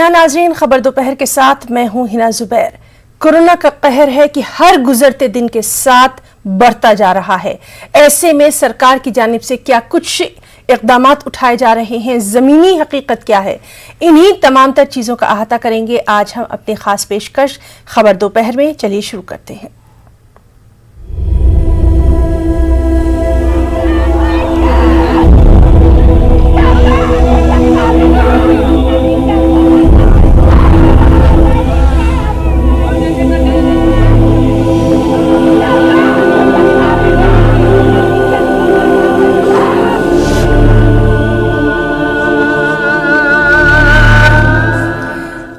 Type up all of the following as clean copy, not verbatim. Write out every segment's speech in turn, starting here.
जी हां नाजरीन, खबर दोपहर के साथ मैं हूं हिना जुबैर। कोरोना का कहर है कि हर गुजरते दिन के साथ बढ़ता जा रहा है। ऐसे में सरकार की जानिब से क्या कुछ इक़दामात उठाए जा रहे हैं, जमीनी हकीकत क्या है, इन्हीं तमाम तर चीजों का अहाता करेंगे आज हम अपनी खास पेशकश खबर दोपहर में। चलिए शुरू करते हैं।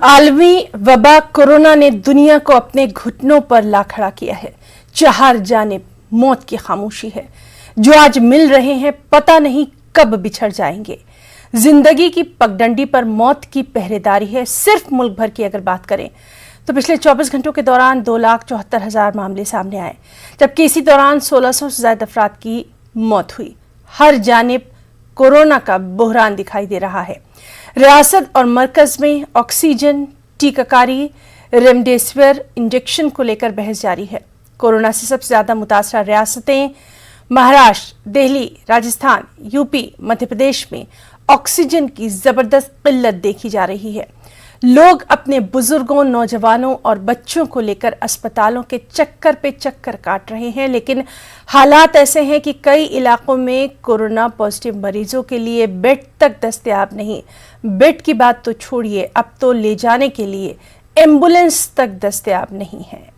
आलमी वबा कोरोना ने दुनिया को अपने घुटनों पर ला खड़ा किया है। चार जानिब मौत की खामोशी है। जो आज मिल रहे हैं पता नहीं कब बिछड़ जाएंगे। जिंदगी की पगडंडी पर मौत की पहरेदारी है। सिर्फ मुल्क भर की अगर बात करें तो पिछले 24 घंटों के दौरान 2,74,000 मामले सामने आए, जबकि इसी दौरान 1600 से ज्यादा अफराद की मौत हुई। हर जानिब कोरोना का बुहरान दिखाई दे रहा है। रियासत और मरकज में ऑक्सीजन, टीकाकारी, रेमडेसिविर इंजेक्शन को लेकर बहस जारी है। कोरोना से सबसे ज्यादा मुतासरा रियासतें महाराष्ट्र, दिल्ली, राजस्थान, यूपी, मध्य प्रदेश में ऑक्सीजन की जबरदस्त किल्लत देखी जा रही है। लोग अपने बुजुर्गों, नौजवानों और बच्चों को लेकर अस्पतालों के चक्कर पे चक्कर काट रहे हैं, लेकिन हालात ऐसे हैं कि कई इलाकों में कोरोना पॉजिटिव मरीजों के लिए बेड तक दस्तयाब नहीं। बेड की बात तो छोड़िए, अब तो ले जाने के लिए एम्बुलेंस तक दस्तयाब नहीं है।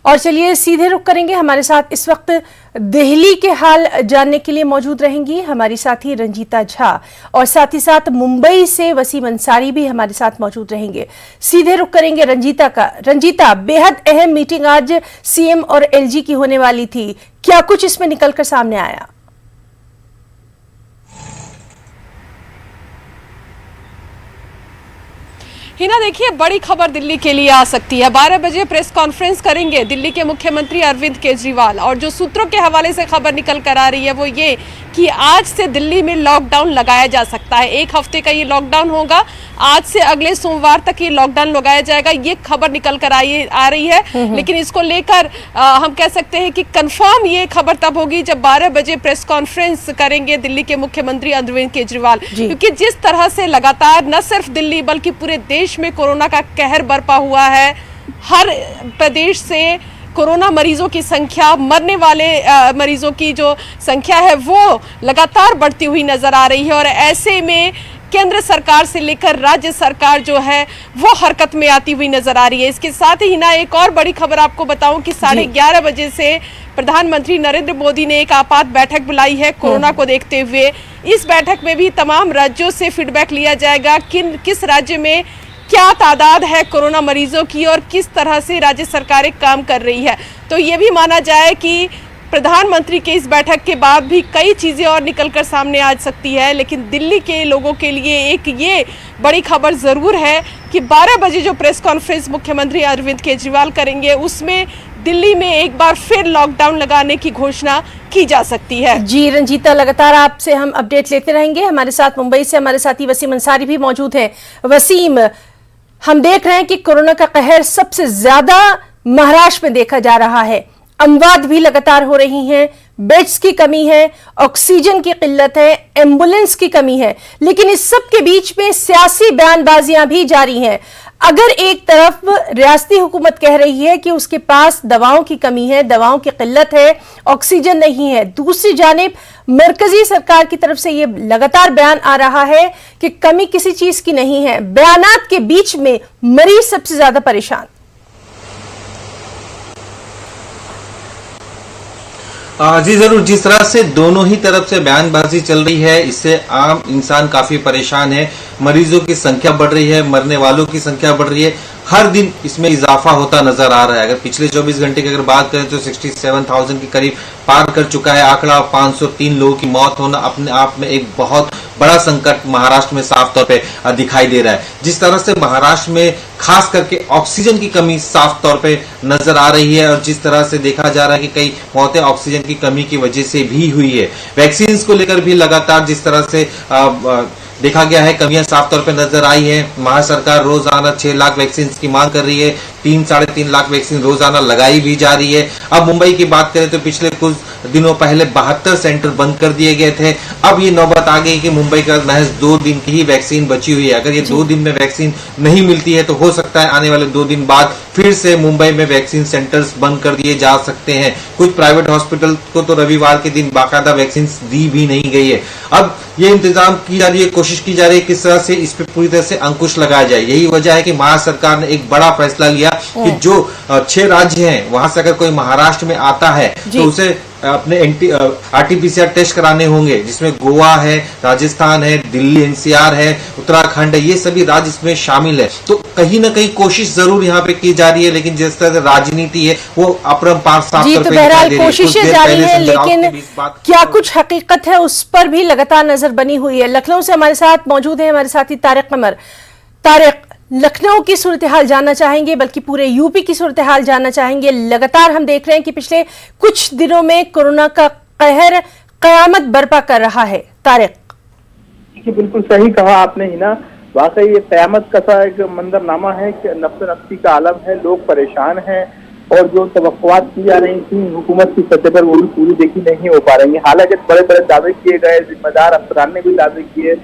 और चलिए सीधे रुख करेंगे। हमारे साथ इस वक्त दिल्ली के हाल जानने के लिए मौजूद रहेंगी हमारी साथी रंजीता झा, और साथ ही साथ मुंबई से वसीम अंसारी भी हमारे साथ मौजूद रहेंगे। सीधे रुख करेंगे रंजीता का। रंजीता, बेहद अहम मीटिंग आज सीएम और एलजी की होने वाली थी, क्या कुछ इसमें निकलकर सामने आया? हिना, देखिए बड़ी खबर दिल्ली के लिए आ सकती है। 12 बजे प्रेस कॉन्फ्रेंस करेंगे दिल्ली के मुख्यमंत्री अरविंद केजरीवाल, और जो सूत्रों के हवाले से खबर निकल कर आ रही है वो ये कि आज से दिल्ली में लॉकडाउन लगाया जा सकता है। 1 हफ्ते का ये लॉकडाउन होगा। आज से अगले सोमवार तक ये लॉकडाउन लगाया जाएगा, ये खबर निकल कर आ रही है। लेकिन इसको लेकर हम कह सकते हैं कि कंफर्म ये खबर तब होगी जब 12 बजे प्रेस कॉन्फ्रेंस करेंगे दिल्ली के मुख्यमंत्री अरविंद केजरीवाल, क्योंकि जिस तरह से लगातार न सिर्फ दिल्ली बल्कि पूरे देश में कोरोना का कहर बरपा हुआ है। हर प्रदेश से कोरोना मरीजों की संख्या, मरने वाले मरीजों की जो संख्या है वो लगातार बढ़ती हुई नजर आ रही है। और ऐसे में केंद्र सरकार से लेकर राज्य सरकार जो है वो हरकत में आती हुई नजर आ रही है। इसके साथ ही ना एक और बड़ी खबर आपको बताऊं कि 11:30 बजे से प्रधानमंत्री नरेंद्र मोदी ने एक आपात बैठक बुलाई है कोरोना को देखते हुए। इस बैठक में भी तमाम राज्यों से फीडबैक लिया जाएगा, किस राज्य में क्या तादाद है कोरोना मरीजों की और किस तरह से राज्य सरकारें काम कर रही है। तो ये भी माना जाए कि प्रधानमंत्री के इस बैठक के बाद भी कई चीज़ें और निकलकर सामने आ सकती है। लेकिन दिल्ली के लोगों के लिए एक ये बड़ी खबर ज़रूर है कि 12 बजे जो प्रेस कॉन्फ्रेंस मुख्यमंत्री अरविंद केजरीवाल करेंगे उसमें दिल्ली में एक बार फिर लॉकडाउन लगाने की घोषणा की जा सकती है। जी रंजीता, लगातार आपसे हम अपडेट लेते रहेंगे। हमारे साथ मुंबई से हमारे साथी वसीम अंसारी भी मौजूद हैं। वसीम, हम देख रहे हैं कि कोरोना का कहर सबसे ज्यादा महाराष्ट्र में देखा जा रहा है। अमवात भी लगातार हो रही हैं, बेड्स की कमी है, ऑक्सीजन की किल्लत है, एम्बुलेंस की कमी है, लेकिन इस सब के बीच में सियासी बयानबाजियां भी जारी हैं। अगर एक तरफ रियासती हुकूमत कह रही है कि उसके पास दवाओं की कमी है, दवाओं की किल्लत है, ऑक्सीजन नहीं है, दूसरी जानिब मरकजी सरकार की तरफ से ये लगातार बयान आ रहा है कि कमी किसी चीज की नहीं है। बयानात के बीच में मरीज सबसे ज्यादा परेशान। जी जरूर, जिस तरह से दोनों ही तरफ से बयानबाजी चल रही है इससे आम इंसान काफी परेशान है। मरीजों की संख्या बढ़ रही है, मरने वालों की संख्या बढ़ रही है। हर दिन इसमें इजाफा होता नजर आ रहा है। अगर पिछले 24 घंटे की अगर बात करें तो 67,000 के करीब पार कर चुका है आंकड़ा। 503 लोगों की मौत होना अपने आप में एक बहुत बड़ा संकट महाराष्ट्र में साफ तौर पे दिखाई दे रहा है। जिस तरह से महाराष्ट्र में खास करके ऑक्सीजन की कमी साफ तौर पे नजर आ रही है और जिस तरह से देखा जा रहा है कि कई मौतें ऑक्सीजन की कमी की वजह से भी हुई है। वैक्सीन को लेकर भी लगातार जिस तरह से देखा गया है कमियां साफ तौर पे नजर आई है। महाराष्ट्र सरकार रोजाना 6 लाख वैक्सीन की मांग कर रही है, 3-3.5 लाख वैक्सीन रोजाना लगाई भी जा रही है। अब मुंबई की बात करें तो पिछले कुछ दिनों पहले 72 सेंटर बंद कर दिए गए थे। अब ये नौबत आ गई कि मुंबई का महज 2 दिन की ही वैक्सीन बची हुई है। अगर ये 2 दिन में वैक्सीन नहीं मिलती है तो हो सकता है आने वाले 2 दिन बाद फिर से मुंबई में वैक्सीन सेंटर्स बंद कर दिए जा सकते हैं। कुछ प्राइवेट हॉस्पिटल को तो रविवार के दिन बाकायदा वैक्सीन दी भी नहीं गई है। अब ये इंतजाम की जा रही है, कोशिश की जा रही है किस तरह से इस पे पूरी तरह से अंकुश लगाया जाए। यही वजह है कि महाराष्ट्र सरकार ने एक बड़ा फैसला लिया कि जो 6 राज्य हैं वहां से अगर कोई महाराष्ट्र में आता है तो उसे अपने RT-PCR टेस्ट कराने होंगे, जिसमें गोवा है, राजस्थान है, दिल्ली NCR है, उत्तराखंड है, ये सभी राज्य इसमें शामिल है। तो कहीं ना कहीं कोशिश जरूर यहाँ पे की जा रही है, लेकिन जिस तरह से राजनीति है वो अपरंपार साफ जी, तौर तो पे बहरहाल कोशिशें जारी है, लेकिन क्या कुछ हकीकत है उस पर भी लगातार नजर बनी हुई है। लखनऊ से हमारे साथ मौजूद है हमारे साथी तारिक कमर। तारिक, लखनऊ की सूरत हाल जानना चाहेंगे, बल्कि पूरे यूपी की सूरत हाल जानना चाहेंगे। लगातार हम देख रहे हैं कि पिछले कुछ दिनों में कोरोना का कहर कयामत बर्पा कर रहा है। तारिक, बिल्कुल सही कहा आपने ही ना, वाकई ये कयामत का सा एक मंजरनामा है कि नफ्स-ए-नफ्सी का आलम है, लोग परेशान हैं और जो तवक्कुआत की जा रही थी हुकूमत की सतह पर वो भी पूरी देखी नहीं हो पा रही है। हालांकि बड़े बड़े दावे किए गए, जिम्मेदार अफसरान ने भी दावे किए,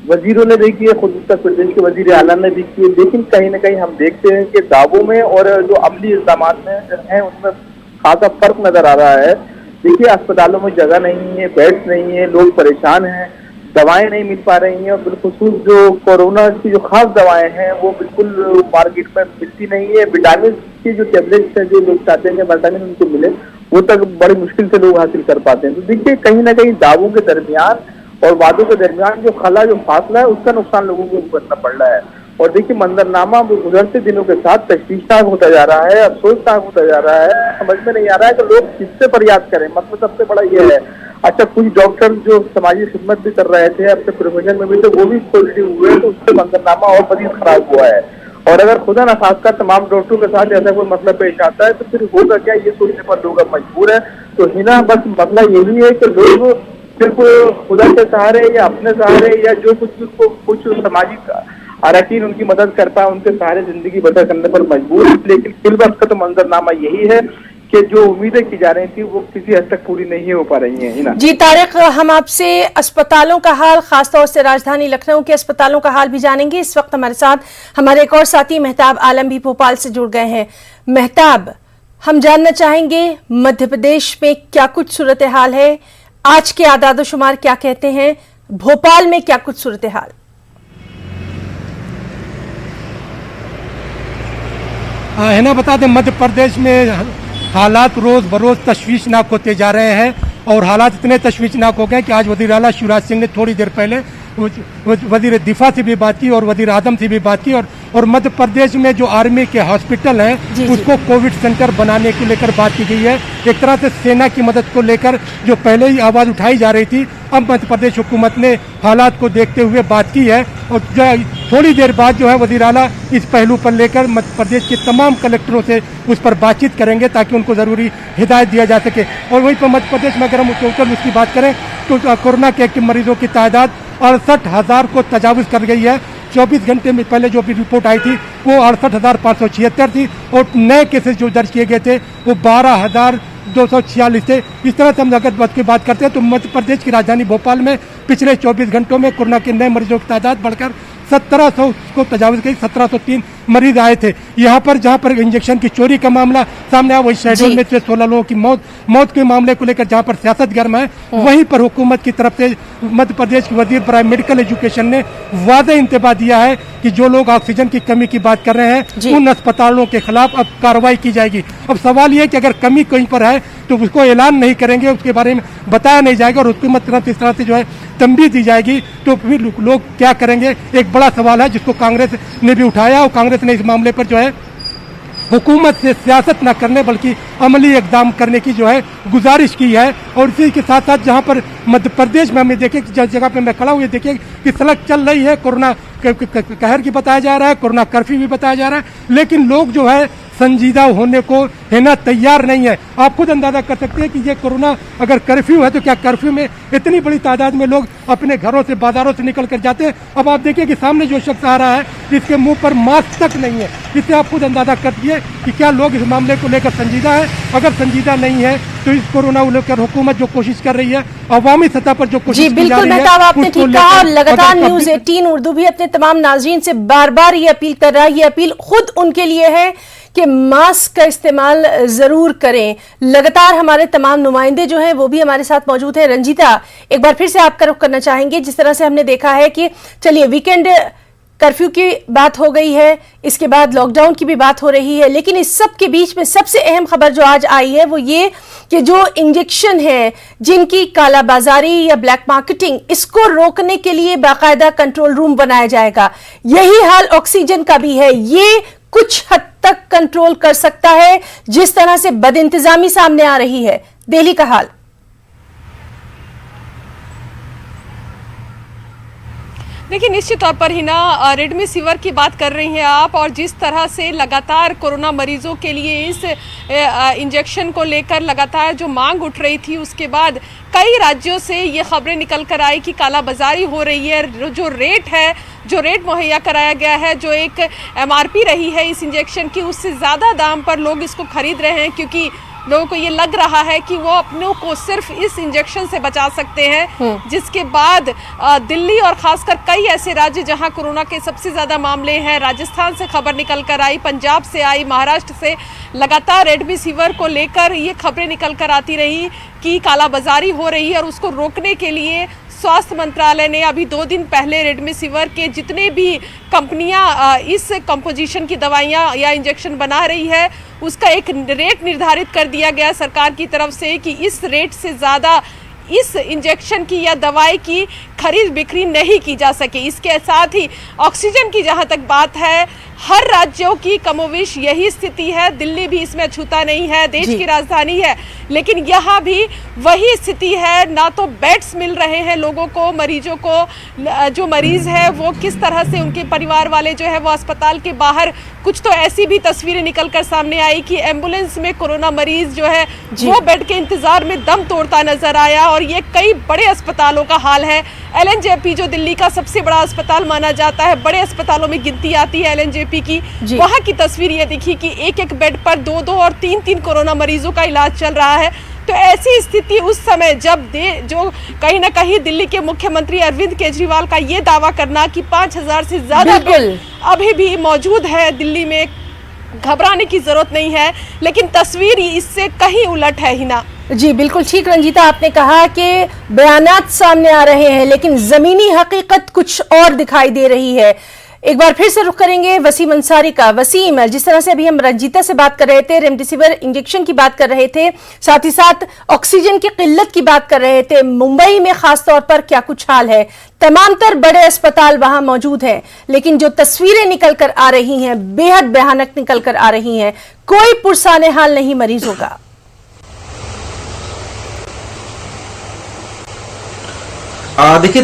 वजीरों ने भी किए, खुद उत्तर प्रदेश के वजीर आला ने भी किए, लेकिन कहीं ना कहीं हम देखते हैं कि दावों में और जो अमली इल्जाम हैं उसमें खासा फर्क नजर आ रहा है। देखिए, अस्पतालों में जगह नहीं है, बेड्स नहीं है, लोग परेशान हैं, दवाएं नहीं मिल पा रही हैं और बिलखुसूस जो कोरोना की जो खास दवाएं हैं वो बिल्कुल मार्केट में मिलती नहीं है। विटामिन की जो टैबलेट्स हैं जो लोग चाहते हैं कि विटामिन उनको मिले, वो तक बड़ी मुश्किल से लोग हासिल कर पाते हैं। तो देखिए, कहीं ना कहीं दावों के दरमियान और वादों के दरमियान जो फासला है उसका नुकसान लोगों को भुगतना पड़ रहा है। और देखिए, मंजरनामा गुजरते दिनों के साथ तशवीशनाक होता जा रहा है, अफसोसनाक होता जा रहा है। समझ में नहीं आ रहा है कि लोग किससे फरियाद करें। मतलब सबसे बड़ा ये है, अच्छा कुछ डॉक्टर जो समाजी खिदमत भी कर रहे थे, अपने प्रोफेशन में भी, तो वो भी पॉजिटिव हुए, तो उससे मंजरनामा और मजीद खराब हुआ है। और अगर खुदा न खासकर तमाम डॉक्टरों के साथ ऐसा कोई मसला पेश आता है तो फिर होगा क्या, ये सोचने पर लोग अब मजबूर है। तो हिना बस मसला यही है कि लोग सिर्फ खुदा के सहारे या अपने सहारे या जो कुछ सामाजिक अरकान उनकी मदद कर पाए उनके सहारे जिंदगी बसर करने पर मजबूर है। लेकिन फिल वक्त का तो मंजरनामा यही है कि जो उम्मीदें की जा रही थी वो किसी हद तक पूरी नहीं हो पा रही हैं। ना जी तारिक, हम आपसे अस्पतालों का हाल, खासतौर से राजधानी लखनऊ के अस्पतालों का हाल भी जानेंगे। इस वक्त हमारे साथ हमारे एक और साथी मेहताब आलम भी भोपाल से जुड़ गए हैं। मेहताब, हम जानना चाहेंगे मध्य प्रदेश में क्या कुछ सूरत हाल है, आज के आदादोशुमार क्या कहते हैं, भोपाल में क्या कुछ सूरत हाल? है ना, बता दें मध्य प्रदेश में हालात रोज बरोज तशवीशनाक होते जा रहे हैं और हालात इतने तशवीशनाक हो गए कि आज वज़ीर आला शिवराज सिंह ने थोड़ी देर पहले वज़ीर दिफा से भी बात की और वज़ीर आज़म से भी बात की और मध्य प्रदेश में जो आर्मी के हॉस्पिटल हैं उसको कोविड सेंटर बनाने को लेकर बात की गई है। एक तरह से सेना की मदद को लेकर जो पहले ही आवाज़ उठाई जा रही थी, अब मध्य प्रदेश हुकूमत ने हालात को देखते हुए बात की है और थोड़ी देर बाद जो है वज़ीर आला इस पहलू पर लेकर मध्य प्रदेश के तमाम कलेक्टरों से उस पर बातचीत करेंगे ताकि उनको ज़रूरी हिदायत दिया जा सके। और वहीं पर मध्य प्रदेश में अगर हम टोटल उसकी बात करें तो कोरोना के एक्टिव मरीजों की तादाद 68,000 को तजावुज़ कर गई है। 24 घंटे में पहले जो भी रिपोर्ट आई थी वो 68,576 थी और नए केसेस जो दर्ज किए गए थे वो 12,246 थे। इस तरह से हम अगर की बात करते हैं तो मध्य प्रदेश की राजधानी भोपाल में पिछले 24 घंटों में कोरोना के नए मरीजों की तादाद बढ़कर 1700 को तजावुज़ गई। 1703 मरीज आए थे। यहाँ पर जहाँ पर इंजेक्शन की चोरी का मामला सामने आया, वही शहडोल में 16 लोगों की मौत के मामले को लेकर जहाँ पर सियासत गर्म है, वहीं पर हुकूमत की तरफ से मध्य प्रदेश के वजीर बराए मेडिकल एजुकेशन ने वादे इंतबा दिया है कि जो लोग ऑक्सीजन की कमी की बात कर रहे हैं उन अस्पतालों के खिलाफ अब कार्रवाई की जाएगी। अब सवाल ये है कि अगर कमी कहीं पर है तो उसको ऐलान नहीं करेंगे, उसके बारे में बताया नहीं जाएगा और हुकूमत की तरफ इस तरह से जो है तंबीह दी जाएगी तो फिर लोग क्या करेंगे, एक बड़ा सवाल है जिसको कांग्रेस ने भी उठाया और कांग्रेस कांग्रेस ने इस मामले पर जो है हुकूमत से सियासत न करने बल्कि अमली इकदाम करने की जो है गुजारिश की है। और इसी के साथ साथ जहां पर मध्य प्रदेश में हमें देखें जिस जगह पे मैं खड़ा हूँ, ये देखिए कि सड़क चल रही है, कोरोना कहर की बताया जा रहा है, कोरोना कर्फ्यू भी बताया जा रहा है, लेकिन लोग जो है संजीदा होने को है ना तैयार नहीं है। आप खुद अंदाजा कर सकते हैं कि ये कोरोना अगर कर्फ्यू है तो क्या कर्फ्यू में इतनी बड़ी तादाद में लोग अपने घरों से बाजारों से निकल कर जाते हैं। अब आप देखिए कि सामने जो शख्स आ रहा है जिसके मुंह पर मास्क तक नहीं है, इससे आप खुद अंदाजा करती कि क्या लोग इस मामले को लेकर संजीदा है। अगर संजीदा नहीं है तो इस कोरोना को लेकर हुकूमत जो कोशिश कर रही है, अवामी सतह पर जो कोशिश की जा रही है, मेहताब आपने ठीक कहा। और लगातार न्यूज़ 18 उर्दू भी अपने तमाम नाज़रीन से बार बार ये अपील कर रहा है, ये अपील खुद उनके लिए है कि मास्क का इस्तेमाल जरूर करें। लगातार हमारे तमाम नुमाइंदे जो हैं वो भी हमारे साथ मौजूद हैं। रंजीता, एक बार फिर से आपका रुख करना चाहेंगे। जिस तरह से हमने देखा है कि चलिए वीकेंड कर्फ्यू की बात हो गई है, इसके बाद लॉकडाउन की भी बात हो रही है, लेकिन इस सब के बीच में सबसे अहम खबर जो आज आई है वो ये कि जो इंजेक्शन है जिनकी कालाबाजारी या ब्लैक मार्केटिंग, इसको रोकने के लिए बाकायदा कंट्रोल रूम बनाया जाएगा। यही हाल ऑक्सीजन का भी है। ये कुछ हद तक कंट्रोल कर सकता है जिस तरह से बदइंतजामी सामने आ रही है। दिल्ली का हाल देखिए, निश्चित तौर पर ही ना रेमडेसिविर की बात कर रही हैं आप, और जिस तरह से लगातार कोरोना मरीजों के लिए इस इंजेक्शन को लेकर लगातार जो मांग उठ रही थी, उसके बाद कई राज्यों से ये खबरें निकल कर आई कि कालाबाजारी हो रही है। जो रेट मुहैया कराया गया है, जो एक MRP रही है इस इंजेक्शन की, उससे ज़्यादा दाम पर लोग इसको खरीद रहे हैं, क्योंकि लोगों को ये लग रहा है कि वो अपनों को सिर्फ इस इंजेक्शन से बचा सकते हैं। जिसके बाद दिल्ली और खासकर कई ऐसे राज्य जहां कोरोना के सबसे ज़्यादा मामले हैं, राजस्थान से खबर निकल कर आई, पंजाब से आई, महाराष्ट्र से लगातार रेमडेसिविर को लेकर ये खबरें निकल कर आती रही कि कालाबाजारी हो रही है। और उसको रोकने के लिए स्वास्थ्य मंत्रालय ने अभी 2 दिन पहले रेमडेसिविर के जितने भी कंपनियां इस कंपोजिशन की दवाइयां या इंजेक्शन बना रही है, उसका एक रेट निर्धारित कर दिया गया सरकार की तरफ से कि इस रेट से ज़्यादा इस इंजेक्शन की या दवाई की खरीद बिक्री नहीं की जा सके। इसके साथ ही ऑक्सीजन की जहां तक बात है, हर राज्यों की कमोविश यही स्थिति है। दिल्ली भी इसमें अछूता नहीं है, देश की राजधानी है, लेकिन यहाँ भी वही स्थिति है। ना तो बेड्स मिल रहे हैं लोगों को, मरीजों को, जो मरीज है वो किस तरह से उनके परिवार वाले जो है वो अस्पताल के बाहर, कुछ तो ऐसी भी तस्वीरें निकल कर सामने आई कि एम्बुलेंस में कोरोना मरीज जो है वो बेड के इंतजार में दम तोड़ता नजर आया। और ये कई बड़े अस्पतालों का हाल है। LNJP जो दिल्ली का सबसे बड़ा अस्पताल माना जाता है, बड़े अस्पतालों में गिनती आती है LNJP की, वहां की तस्वीर ये दिखी कि एक बेड पर 2 और 3 कोरोना मरीजों का इलाज चल रहा है। तो ऐसी स्थिति उस समय जब जो कहीं ना कहीं दिल्ली के मुख्यमंत्री अरविंद केजरीवाल का ये दावा करना कि 5000 से ज्यादा बेड अभी भी मौजूद है दिल्ली में, घबराने की जरूरत नहीं है, लेकिन तस्वीर इससे कहीं उलट है हिना। जी बिल्कुल ठीक रंजीता, आपने कहा कि बयानात सामने आ रहे हैं लेकिन जमीनी हकीकत कुछ और दिखाई दे रही है। एक बार फिर से रुख करेंगे वसीम अंसारी का। वसीम, जिस तरह से अभी हम रंजीता से बात कर रहे थे, रेमडेसिविर इंजेक्शन की बात कर रहे थे, साथ ही साथ ऑक्सीजन की किल्लत की बात कर रहे थे, मुंबई में खास तौर पर क्या कुछ हाल है? तमाम तर बड़े अस्पताल वहां मौजूद हैं, लेकिन जो तस्वीरें निकल कर आ रही हैं बेहद भयानक निकल कर आ रही हैं। कोई पुरसाने हाल नहीं मरीजों का। देखिए,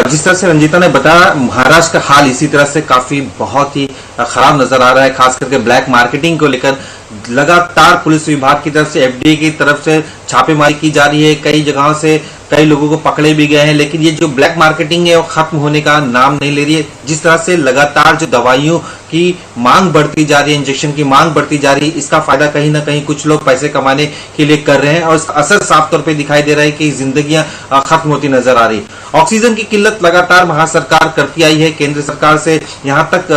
जिस तरह से रंजीता ने बताया, महाराष्ट्र का हाल इसी तरह से काफी बहुत ही खराब नजर आ रहा है। खास करके ब्लैक मार्केटिंग को लेकर लगातार पुलिस विभाग की तरफ से, FDA की तरफ से छापेमारी की जा रही है। कई जगहों से कई लोगों को पकड़े भी गए हैं, लेकिन ये जो ब्लैक मार्केटिंग है वो खत्म होने का नाम नहीं ले रही है। जिस तरह से लगातार जो दवाइयों की मांग बढ़ती जा रही है, इंजेक्शन की मांग बढ़ती जा रही है, इसका फायदा कहीं ना कहीं कुछ लोग पैसे कमाने के लिए कर रहे हैं और इसका असर साफ तौर पे दिखाई दे रहा है कि जिंदगियां खत्म होती नजर आ रही है। ऑक्सीजन की किल्लत लगातार महाराष्ट्र सरकार करती आई है। केंद्र सरकार से यहां तक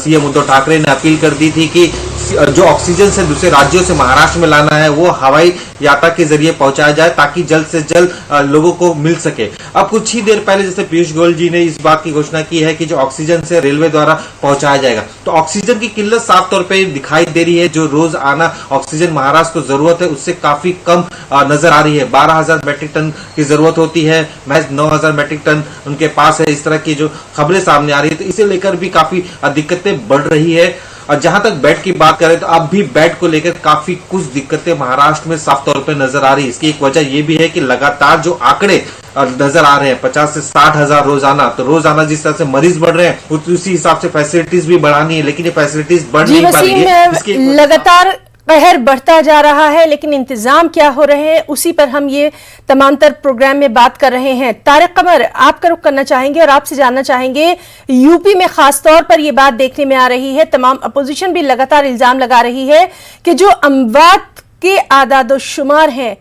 सीएम उद्धव ठाकरे ने अपील कर दी थी कि जो ऑक्सीजन से दूसरे राज्यों से महाराष्ट्र में लाना है वो हवाई यात्रा के जरिए पहुंचाया जाए ताकि जल्द से जल्द लोगों को मिल सके। अब कुछ ही देर पहले जैसे पीयूष गोयल जी ने इस बात की घोषणा की है कि जो ऑक्सीजन से रेलवे द्वारा पहुंचाया जाएगा, तो ऑक्सीजन की किल्लत साफ तौर पे दिखाई दे रही है। जो रोज आना ऑक्सीजन महाराष्ट्र को जरूरत है उससे काफी कम नजर आ रही है। 12,000 मैट्रिक टन की जरूरत होती है, महज 9,000 मैट्रिक टन उनके पास है। इस तरह की जो खबरें सामने आ रही है तो इसे लेकर भी काफी दिक्कतें बढ़ रही है। और जहां तक बेड की बात करें तो अब भी बेड को लेकर काफी कुछ दिक्कतें महाराष्ट्र में साफ तौर पर नजर आ रही है। इसकी एक वजह यह भी है कि लगातार जो आंकड़े नजर आ रहे हैं 50 से 60,000 रोजाना, तो रोजाना जिस तरह से मरीज बढ़ रहे हैं उसी हिसाब से फैसिलिटीज भी बढ़ानी है, लेकिन ये फैसिलिटीज बढ़ नहीं पा रही है। लगातार कहर बढ़ता जा रहा है, लेकिन इंतजाम क्या हो रहे हैं उसी पर हम ये तमांतर प्रोग्राम में बात कर रहे हैं। तारिक कमर, आपका रुख करना चाहेंगे और आपसे जानना चाहेंगे, यूपी में खास तौर पर यह बात देखने में आ रही है, तमाम अपोजिशन भी लगातार इल्जाम लगा रही है कि जो अमवात के आदादो शुमार हैं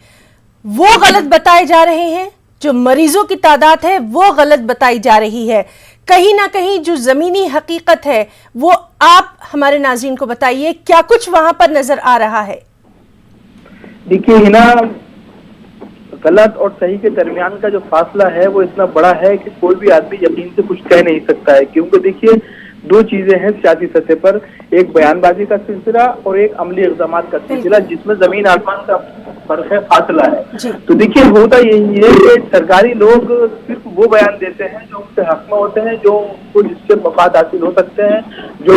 वो गलत बताए जा रहे हैं, जो मरीजों की तादाद है वो गलत बताई जा रही है। कहीं ना कहीं जो जमीनी हकीकत है वो आप हमारे नाज़रीन को बताइए, क्या कुछ वहां पर नजर आ रहा है? देखिए हिना, गलत और सही के दरमियान का जो फासला है वो इतना बड़ा है कि कोई भी आदमी यकीन से कुछ कह नहीं सकता है। क्योंकि देखिए दो चीजें हैं सियासी सतह पर, एक बयानबाजी का सिलसिला और एक अमली इक़दाम का सिलसिला, जिसमें जमीन आसमान का फर्क है, फासला है। तो देखिए होता यही है कि सरकारी लोग सिर्फ वो बयान देते हैं जो उनके हक में होते हैं, जो उनको जिससे मफाद हासिल हो सकते हैं, जो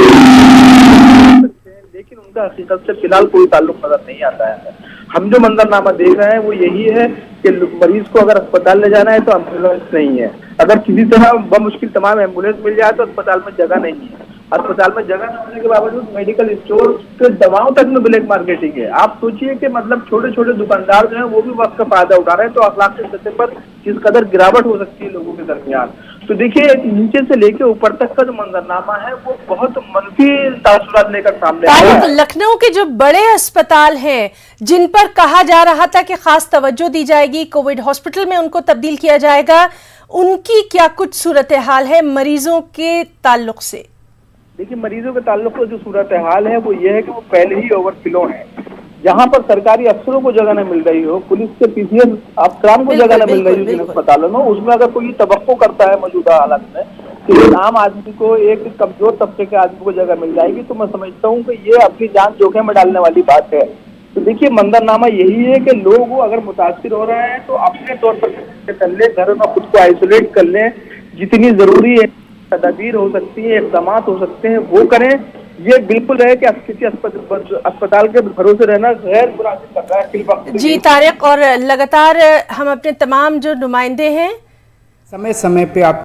लेकिन उनका हकीकत से फिलहाल कोई ताल्लुक नजर नहीं आता है। हम जो मंजरनामा देख रहे हैं वो यही है कि मरीज को अगर अस्पताल ले जाना है तो एम्बुलेंस नहीं है, अगर किसी तरह बमुश्किल तमाम एम्बुलेंस मिल जाए तो अस्पताल में जगह नहीं है, अस्पताल में जगह न होने के बावजूद मेडिकल स्टोर के दवाओं तक में ब्लैक मार्केटिंग है। आप सोचिए कि मतलब छोटे छोटे दुकानदार जो है वो भी वक्त का फायदा उठा रहे हैं, तो अखलाक की सतह पर किस कदर गिरावट हो सकती है लोगों के दरमियान। तो देखिए नीचे से लेके ऊपर तक का जो मंजरनामा है वो बहुत मनफी तासुरात लेकर सामने आया है। लखनऊ के जो बड़े अस्पताल हैं जिन पर कहा जा रहा था कि खास तवज्जो दी जाएगी, कोविड हॉस्पिटल में उनको तब्दील किया जाएगा, उनकी क्या कुछ सूरत हाल है मरीजों के ताल्लुक से? देखिए मरीजों के ताल्लुक से जो सूरत हाल है वो ये है कि वो पहले ही ओवरफ्लो है। जहाँ पर सरकारी अफसरों को जगह न मिल रही हो, पुलिस के पीसीएस अफसरान को जगह न मिल रही हो जिन अस्पतालों में, उसमें अगर कोई तवक्को करता है मौजूदा हालत में कि आम आदमी को, एक कमजोर तबके के आदमी को जगह मिल जाएगी, तो मैं समझता हूँ कि ये अपनी जान जोखिम में डालने वाली बात है। तो देखिए मंजरनामा यही है कि लोग अगर मुतासिर हो रहे हैं तो अपने तौर पर कर लें, घर में खुद को आइसोलेट कर लें, जितनी जरूरी है तदबीर हो सकती है, इक़दाम हो सकते हैं वो करें। ये बिल्कुल है कि किसी अस्पताल के भरोसे रहना गैर मुनासिब कर रहा है जी तारिक, और लगातार हम अपने तमाम जो नुमाइंदे हैं समय समय पे आप